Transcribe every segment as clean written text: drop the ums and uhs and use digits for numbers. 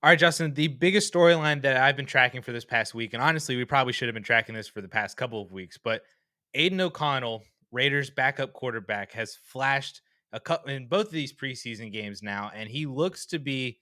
All right, Justin, the biggest storyline that I've been tracking for this past week, and honestly, we probably should have been tracking this for the past couple of weeks, but Aiden O'Connell, Raiders backup quarterback, has flashed a couple in both of these preseason games now, and he looks to be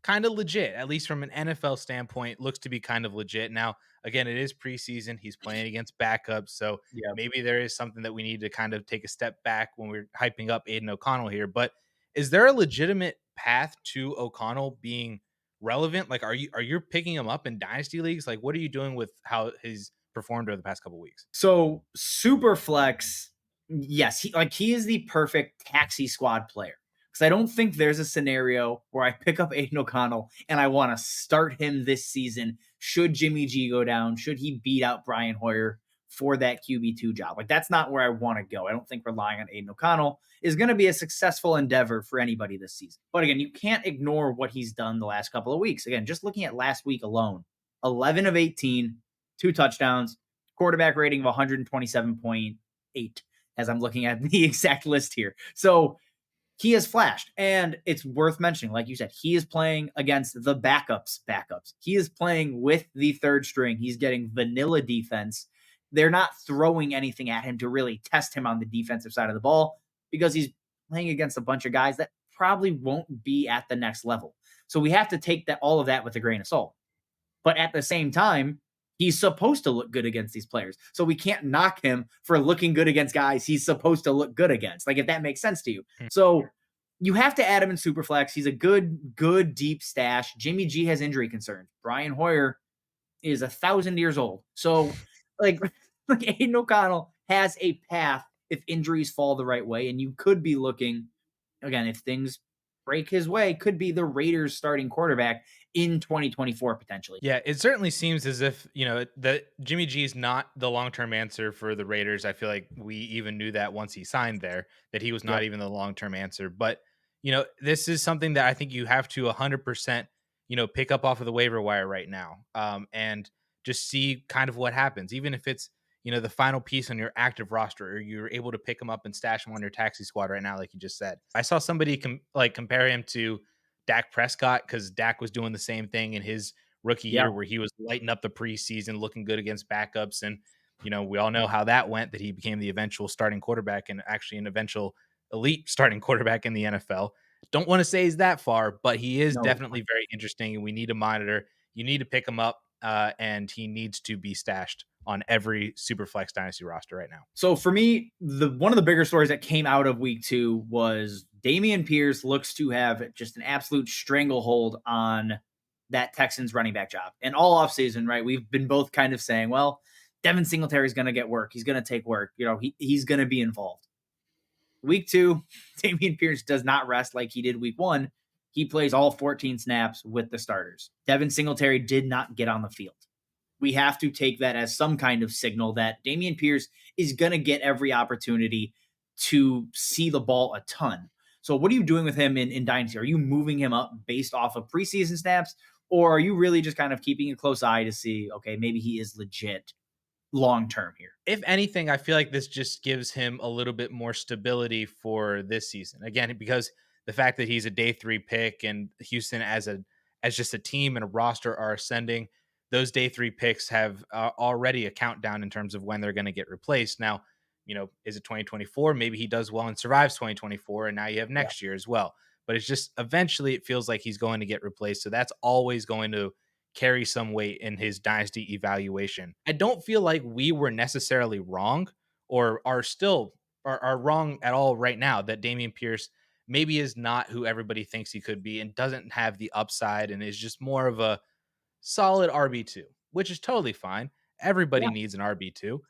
kind of legit, at least from an NFL standpoint, looks to be kind of legit. Now, again, it is preseason. He's playing against backups. So Yeah. maybe there is something that we need to kind of take a step back when we're hyping up Aiden O'Connell here. But is there a legitimate path to O'Connell being relevant? Like, are you picking him up in dynasty leagues? Like, what are you doing with how he's performed over the past couple weeks? So super flex, yes, he is the perfect taxi squad player. Because I don't think there's a scenario where I pick up Aiden O'Connell and I want to start him this season. Should Jimmy G go down? Should he beat out Brian Hoyer for that QB2 job? Like, that's not where I want to go. I don't think relying on Aiden O'Connell is going to be a successful endeavor for anybody this season. But again, you can't ignore what he's done the last couple of weeks. Again, just looking at last week alone, 11 of 18, 2 touchdowns, quarterback rating of 127.8 as I'm looking at the exact list here. So he has flashed, and it's worth mentioning, like you said, he is playing against the backups. He is playing with the third string. He's getting vanilla defense. They're not throwing anything at him to really test him on the defensive side of the ball because he's playing against a bunch of guys that probably won't be at the next level. So we have to take that all of that with a grain of salt. But at the same time, he's supposed to look good against these players. So we can't knock him for looking good against guys he's supposed to look good against. Like, if that makes sense to you. Hmm. So you have to add him in Superflex. He's a good deep stash. Jimmy G has injury concerns. Brian Hoyer is 1,000 years old. So like, like Aiden O'Connell has a path if injuries fall the right way. And you could be looking, again, if things break his way, could be the Raiders starting quarterback in 2024 potentially. Yeah, it certainly seems as if, that Jimmy G is not the long-term answer for the Raiders. I feel like we even knew that once he signed there, that he was not Yep. even the long-term answer. But, this is something that I think you have to 100%, pick up off of the waiver wire right now, and just see kind of what happens. Even if it's, the final piece on your active roster, or you're able to pick him up and stash him on your taxi squad right now, like you just said. I saw somebody compare him to Dak Prescott because Dak was doing the same thing in his rookie Yeah. year where he was lighting up the preseason, looking good against backups. And, we all know how that went, that he became the eventual starting quarterback and actually an eventual elite starting quarterback in the NFL. Don't want to say he's that far, but he is No. definitely very interesting and we need to monitor. You need to pick him up, and he needs to be stashed on every Superflex Dynasty roster right now. So for me, the one of the bigger stories that came out of week 2 was Dameon Pierce looks to have just an absolute stranglehold on that Texans running back job. And all offseason, right? We've been both kind of saying, well, Devin Singletary's going to get work. He's going to take work. He's going to be involved. Week 2, Dameon Pierce does not rest like he did week 1. He plays all 14 snaps with the starters. Devin Singletary did not get on the field. We have to take that as some kind of signal that Dameon Pierce is going to get every opportunity to see the ball a ton. So what are you doing with him in Dynasty? Are you moving him up based off of preseason snaps? Or are you really just kind of keeping a close eye to see, okay, maybe he is legit long term here? If anything, I feel like this just gives him a little bit more stability for this season. Again, because the fact that he's a day 3 pick and Houston as just a team and a roster are ascending, those day 3 picks have already a countdown in terms of when they're going to get replaced. Now, is it 2024? Maybe he does well and survives 2024, and now you have Yeah. next year as well. But it's just eventually it feels like he's going to get replaced. So that's always going to carry some weight in his dynasty evaluation. I don't feel like we were necessarily wrong or are wrong at all right now that Dameon Pierce maybe is not who everybody thinks he could be and doesn't have the upside and is just more of a solid RB2, which is totally fine. Everybody Yeah. needs an RB2.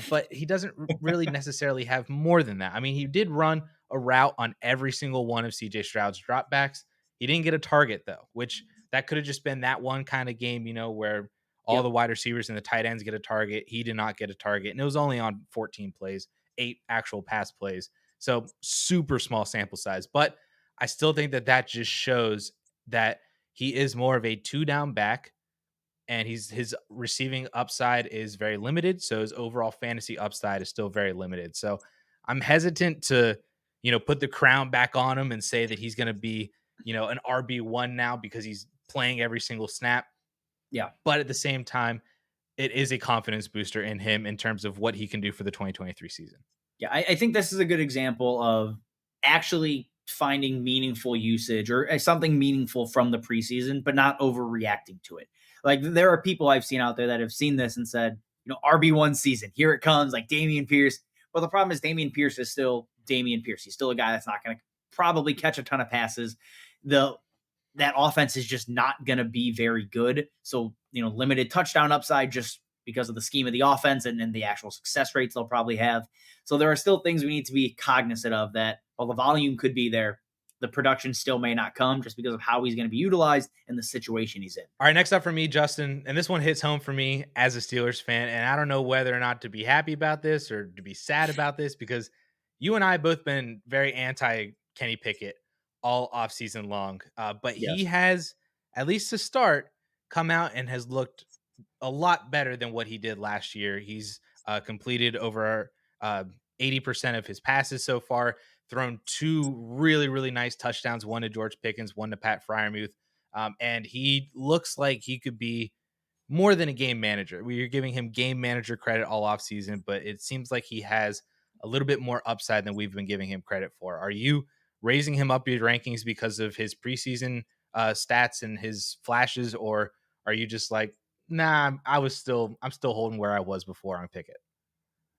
But he doesn't really necessarily have more than that. I mean, he did run a route on every single one of CJ Stroud's dropbacks. He didn't get a target though, which that could have just been that one kind of game, where all Yep. the wide receivers and the tight ends get a target. He did not get a target, and it was only on 14 plays, 8 actual pass plays. So super small sample size, but I still think that just shows that he is more of a 2 down back, and his receiving upside is very limited, so his overall fantasy upside is still very limited. So I'm hesitant to, put the crown back on him and say that he's going to be, an RB1 now because he's playing every single snap. Yeah. But at the same time, it is a confidence booster in him in terms of what he can do for the 2023 season. Yeah, I think this is a good example of actually finding meaningful usage or something meaningful from the preseason, but not overreacting to it. Like there are people I've seen out there that have seen this and said, RB1 season, here it comes, like Dameon Pierce. Well, the problem is Dameon Pierce is still Dameon Pierce. He's still a guy that's not going to probably catch a ton of passes. The That offense is just not going to be very good. So, limited touchdown upside just because of the scheme of the offense and the actual success rates they'll probably have. So there are still things we need to be cognizant of that while the volume could be there, the production still may not come just because of how he's going to be utilized and the situation he's in. All right, next up for me, Justin, and this one hits home for me as a Steelers fan, and I don't know whether or not to be happy about this or to be sad about this because you and I both been very anti Kenny Pickett all offseason long, but he Yes. has, at least to start, come out and has looked a lot better than what he did last year. He's completed over 80% of his passes so far, thrown two really, really nice touchdowns, one to George Pickens, one to Pat Fryermuth. And he looks like he could be more than a game manager. We are giving him game manager credit all offseason, but it seems like he has a little bit more upside than we've been giving him credit for. Are you raising him up your rankings because of his preseason stats and his flashes, or are you just like, nah, I'm still holding where I was before on Pickett?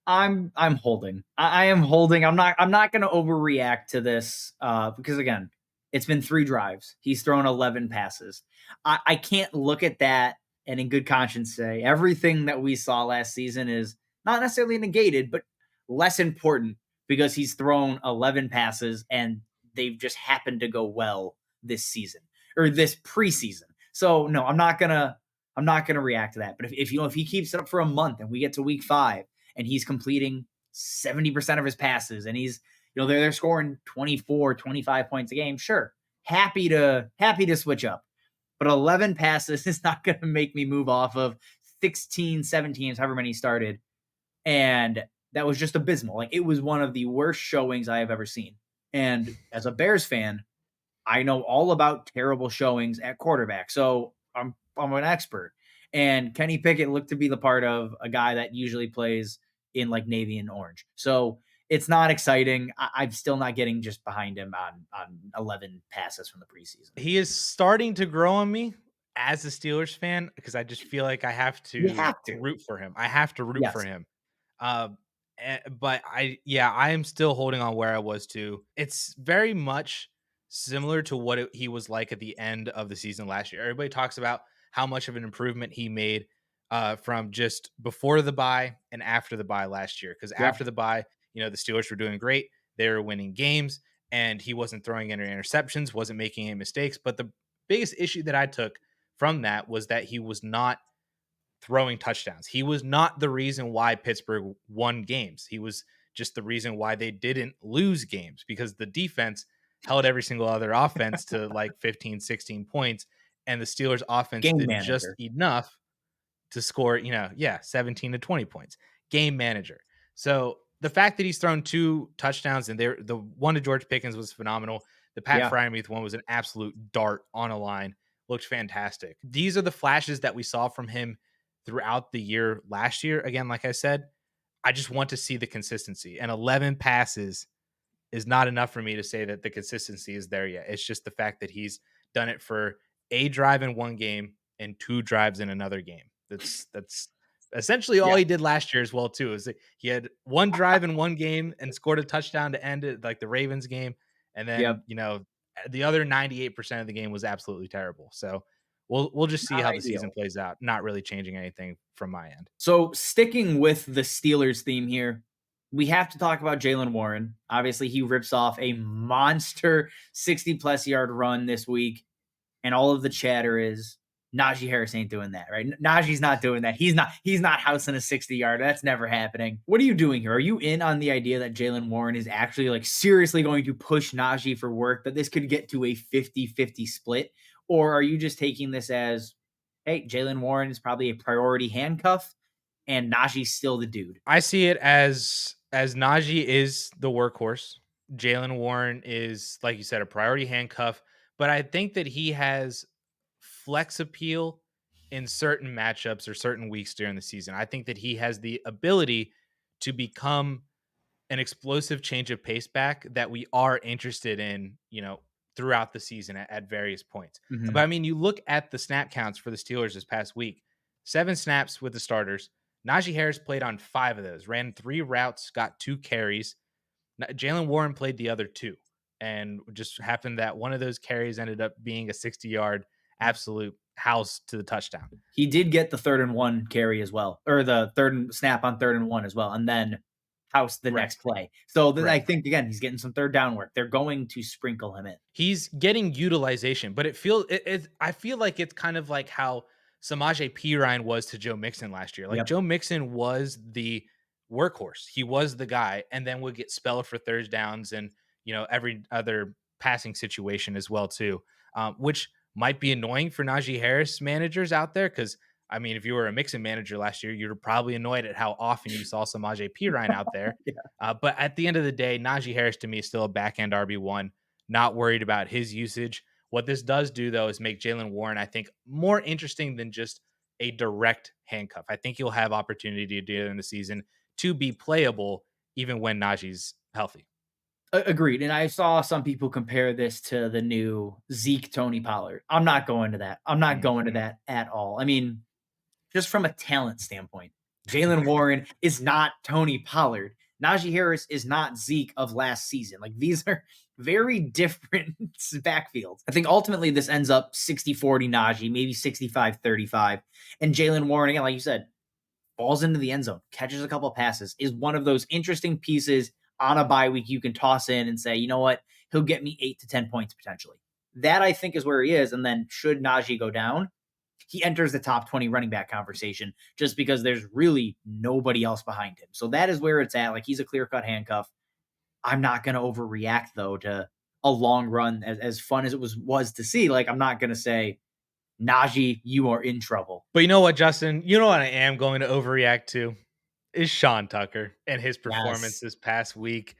I'm holding. I am holding. I'm not going to overreact to this because again, it's been 3 drives. He's thrown 11 passes. I can't look at that and in good conscience say everything that we saw last season is not necessarily negated, but less important because he's thrown 11 passes and they've just happened to go well this season or this preseason. So no, I'm not gonna react to that. But if he keeps it up for a month and we get to week 5 and he's completing 70% of his passes and he's they're scoring 24 25 points a game, sure, happy to switch up, but 11 passes is not going to make me move off of 16 17, however many he started, and that was just abysmal. Like it was one of the worst showings I have ever seen. And as a Bears fan, I know all about terrible showings at quarterback, so I'm an expert. And Kenny Pickett looked to be the part of a guy that usually plays in like navy and orange. So it's not exciting. I'm still not getting just behind him on 11 passes from the preseason. He is starting to grow on me as a Steelers fan because I just feel like I have You to have to. root for him. I have to root for Yes. him. Um, but I am still holding on where I was too. It's very much similar to what he was like at the end of the season last year. Everybody talks about how much of an improvement he made from just before the bye and after the bye last year. Because Yep. after the bye, the Steelers were doing great. They were winning games and he wasn't throwing any interceptions, wasn't making any mistakes. But the biggest issue that I took from that was that he was not throwing touchdowns. He was not the reason why Pittsburgh won games. He was just the reason why they didn't lose games because the defense held every single other offense to like 15, 16 points. And the Steelers offense Game did just manager. enough to score, 17 to 20 points. Game manager. So the fact that he's thrown 2 touchdowns and the one to George Pickens was phenomenal. The Pat Yeah. Fryermuth one was an absolute dart on a line. Looked fantastic. These are the flashes that we saw from him throughout the year last year. Again, like I said, I just want to see the consistency. And 11 passes is not enough for me to say that the consistency is there yet. It's just the fact that he's done it for a drive in one game and 2 drives in another game. That's essentially all Yeah. he did last year as well too. Is that he had one drive in one game and scored a touchdown to end it, like the Ravens game, and then Yep. the other 98% of the game was absolutely terrible. So we'll just see Not how the season ideal. plays out. Not really changing anything from my end. So sticking with the Steelers theme here, we have to talk about Jaylen Warren. Obviously, he rips off a monster 60 plus yard run this week, and all of the chatter is Najee Harris ain't doing that, right? Najee's not doing that. He's not housing a 60 yarder. That's never happening. What are you doing here? Are you in on the idea that Jaylen Warren is actually like seriously going to push Najee for work, that this could get to a 50-50 split? Or are you just taking this as, hey, Jaylen Warren is probably a priority handcuff and Najee's still the dude? I see it as Najee is the workhorse. Jalen Warren is, like you said, a priority handcuff, but I think that he has flex appeal in certain matchups or certain weeks during the season. I think that he has the ability to become an explosive change of pace back that we are interested in, throughout the season at various points. But Mhm. I mean, you look at the snap counts for the Steelers this past week, 7 snaps with the starters. Najee Harris played on 5 of those, ran 3 routes, got 2 carries. Jaylen Warren played the other 2, and just happened that one of those carries ended up being a 60-yard absolute house to the touchdown. He did get the 3rd and 1 carry as well, or the 3rd snap on 3rd and 1 as well, and then house the Right, next play. So then I right. think again, he's getting some 3rd down work. They're going to sprinkle him in. He's getting utilization, but I feel like it's kind of like how Samaje Perine was to Joe Mixon last year. Like Yep. Joe Mixon was the workhorse. He was the guy, and then would get spelled for third downs and every other passing situation as well too, which might be annoying for Najee Harris managers out there. Because I mean, if you were a Mixon manager last year, you're probably annoyed at how often you saw Samaje Perine out there. Yeah. But at the end of the day, Najee Harris to me is still a back end RB1. Not worried about his usage. What this does do, though, is make Jaylen Warren, I think, more interesting than just a direct handcuff. I think he'll have opportunity to do it in the season to be playable, even when Najee's healthy. Agreed. And I saw some people compare this to the new Zeke Tony Pollard. I'm not going to that. I'm not going to Mhm. that at all. I mean, just from a talent standpoint, Jaylen Warren is not Tony Pollard. Najee Harris is not Zeke of last season. Like these are very different backfields. I think ultimately this ends up 60-40 Najee, maybe 65-35. And Jaylen Warren, again, like you said, falls into the end zone, catches a couple of passes, is one of those interesting pieces on a bye week you can toss in and say, you know what, he'll get me 8 to 10 points potentially. That I think is where he is. And then should Najee go down, he enters the top 20 running back conversation just because there's really nobody else behind him. So that is where it's at. Like he's a clear cut handcuff. I'm not going to overreact though to a long run as fun as it was to see. Like I'm not going to say, Najee, you are in trouble. But you know what, Justin? You know what I am going to overreact to is Sean Tucker and his performance Yes. this past week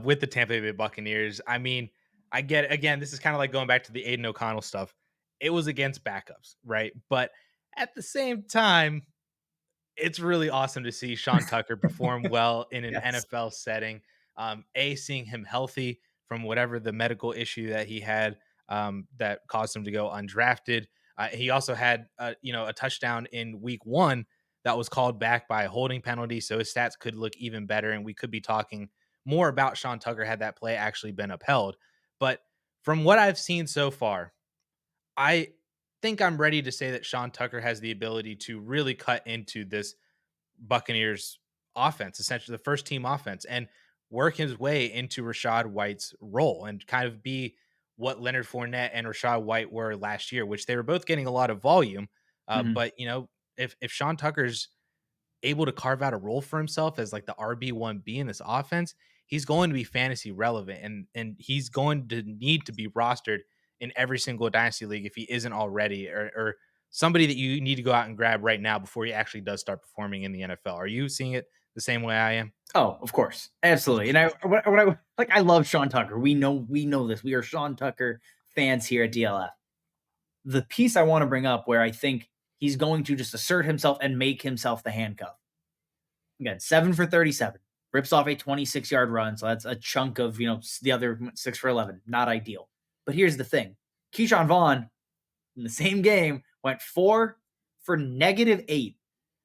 with the Tampa Bay Buccaneers. I mean, I get it. Again, this is kind of like going back to the Aiden O'Connell stuff. It was against backups, right? But at the same time, it's really awesome to see Sean Tucker perform well in an Yes. NFL setting. Seeing him healthy from whatever the medical issue that he had that caused him to go undrafted. He also had a touchdown in week 1 that was called back by a holding penalty, so his stats could look even better, and we could be talking more about Sean Tucker had that play actually been upheld. But from what I've seen so far, I think I'm ready to say that Sean Tucker has the ability to really cut into this Buccaneers offense, essentially the first team offense, and work his way into Rashad White's role and kind of be what Leonard Fournette and Rashad White were last year, which they were both getting a lot of volume. Mhm. But if Sean Tucker's able to carve out a role for himself as like the RB1B in this offense, he's going to be fantasy relevant and he's going to need to be rostered in every single dynasty league if he isn't already, or somebody that you need to go out and grab right now before he actually does start performing in the NFL. Are you seeing it the same way I am? Oh, of course. Absolutely. And I love Sean Tucker. We know this. We are Sean Tucker fans here at DLF. The piece I want to bring up where I think he's going to just assert himself and make himself the handcuff. Again, 7 for 37. Rips off a 26-yard run, so that's a chunk of, the other 6 for 11. Not ideal. But here's the thing. Keyshawn Vaughn in the same game went 4 for -8.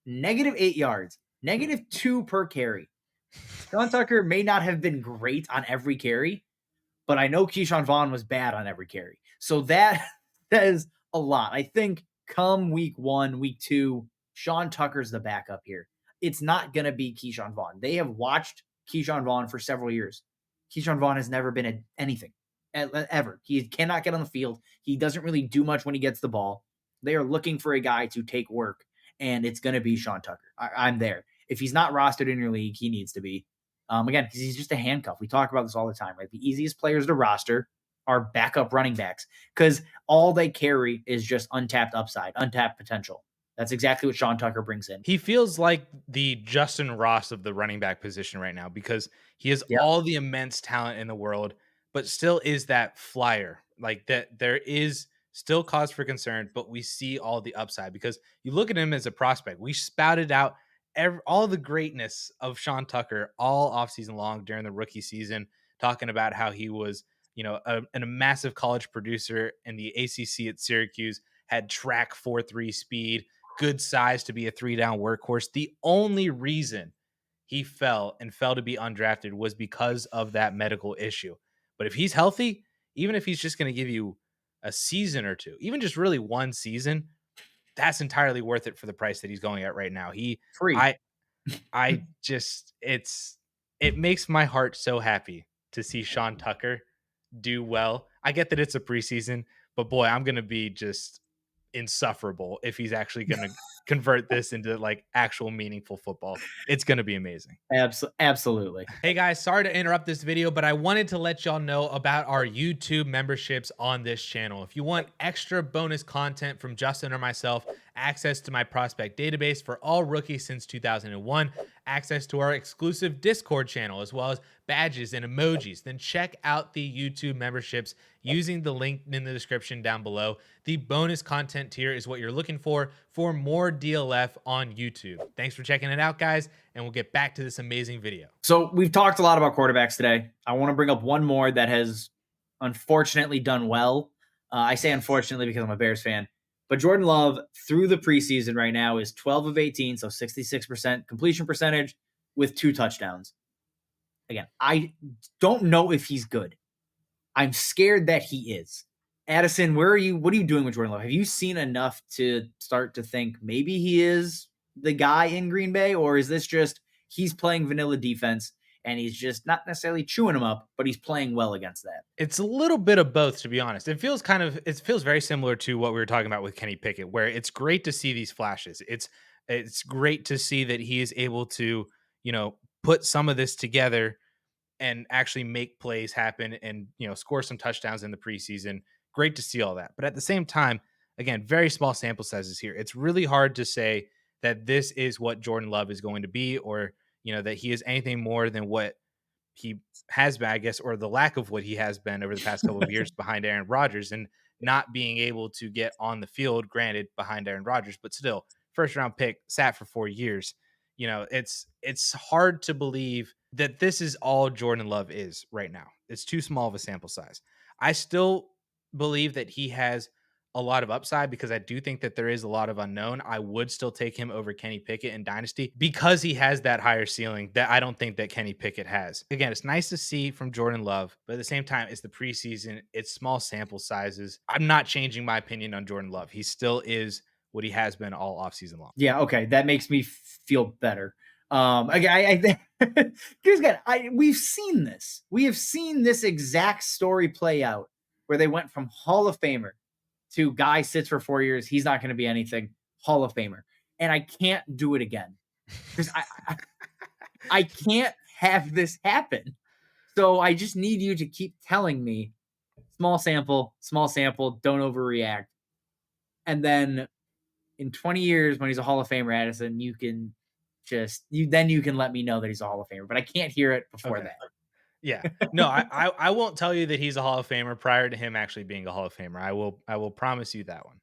-8 yards. -2 per carry. Sean Tucker may not have been great on every carry, but I know Keyshawn Vaughn was bad on every carry. So that says a lot. I think come week 1, week 2, Sean Tucker's the backup here. It's not going to be Keyshawn Vaughn. They have watched Keyshawn Vaughn for several years. Keyshawn Vaughn has never been anything ever. He cannot get on the field. He doesn't really do much when he gets the ball. They are looking for a guy to take work, and it's going to be Sean Tucker. I'm there. If he's not rostered in your league, he needs to be. Again, because he's just a handcuff. We talk about this all the time, right? The easiest players to roster are backup running backs because all they carry is just untapped upside, untapped potential. That's exactly what Sean Tucker brings in. He feels like the Justin Ross of the running back position right now because he has Yep. all the immense talent in the world, but still is that flyer. Like that there is still cause for concern, but we see all the upside because you look at him as a prospect. We spouted out all the greatness of Sean Tucker all offseason long during the rookie season, talking about how he was, a massive college producer in the ACC at Syracuse, had track 4.3 speed, good size to be a 3-down workhorse. The only reason he fell and fell to be undrafted was because of that medical issue. But if he's healthy, even if he's just going to give you a season or two, even just really one season, that's entirely worth it for the price that he's going at right now. Free. I, I just, it makes my heart so happy to see Sean Tucker do well. I get that it's a preseason, but boy, I'm going to be just insufferable if he's actually going to convert this into like actual meaningful football. It's going to be amazing. Absolutely. Hey guys, sorry to interrupt this video, but I wanted to let y'all know about our YouTube memberships on this channel. If you want extra bonus content from Justin or myself, access to my prospect database for all rookies since 2001, access to our exclusive Discord channel, as well as badges and emojis, then check out the YouTube memberships using the link in the description down below. The bonus content tier is what you're looking for more DLF on YouTube. Thanks for checking it out, guys, and we'll get back to this amazing video. So we've talked a lot about quarterbacks today. I want to bring up one more that has unfortunately done well. I say unfortunately because I'm a Bears fan. But Jordan Love, through the preseason right now, is 12 of 18, so 66% completion percentage with 2 touchdowns. Again, I don't know if he's good. I'm scared that he is. Addison, where are you? What are you doing with Jordan Love? Have you seen enough to start to think maybe he is the guy in Green Bay, or is this just he's playing vanilla defense and he's just not necessarily chewing them up, but he's playing well against that? It's a little bit of both, to be honest. It feels very similar to what we were talking about with Kenny Pickett, where it's great to see these flashes. It's great to see that he is able to, put some of this together and actually make plays happen and, score some touchdowns in the preseason. Great to see all that. But at the same time, again, very small sample sizes here. It's really hard to say that this is what Jordan Love is going to be, or, that he is anything more than what he has been, I guess, or the lack of what he has been over the past couple of years behind Aaron Rodgers and not being able to get on the field, granted, behind Aaron Rodgers, but still, first round pick, sat for 4 years. It's hard to believe that this is all Jordan Love is right now. It's too small of a sample size. I still believe that he has a lot of upside because I do think that there is a lot of unknown. I would still take him over Kenny Pickett in Dynasty because he has that higher ceiling that I don't think that Kenny Pickett has. Again, it's nice to see from Jordan Love, but at the same time, it's the preseason, it's small sample sizes. I'm not changing my opinion on Jordan Love. He still is what he has been all offseason long. Yeah, okay, that makes me feel better. I think here's good. We've seen this. We have seen this exact story play out where they went from Hall of Famer to guy sits for 4 years. He's not going to be anything. Hall of Famer, and I can't do it again because I can't have this happen. So I just need you to keep telling me small sample, don't overreact, and then in 20 years when he's a Hall of Famer, Addison, you can let me know that he's a Hall of Famer, but I can't hear it before that. Yeah. No, I won't tell you that he's a Hall of Famer prior to him actually being a Hall of Famer. I will promise you that one.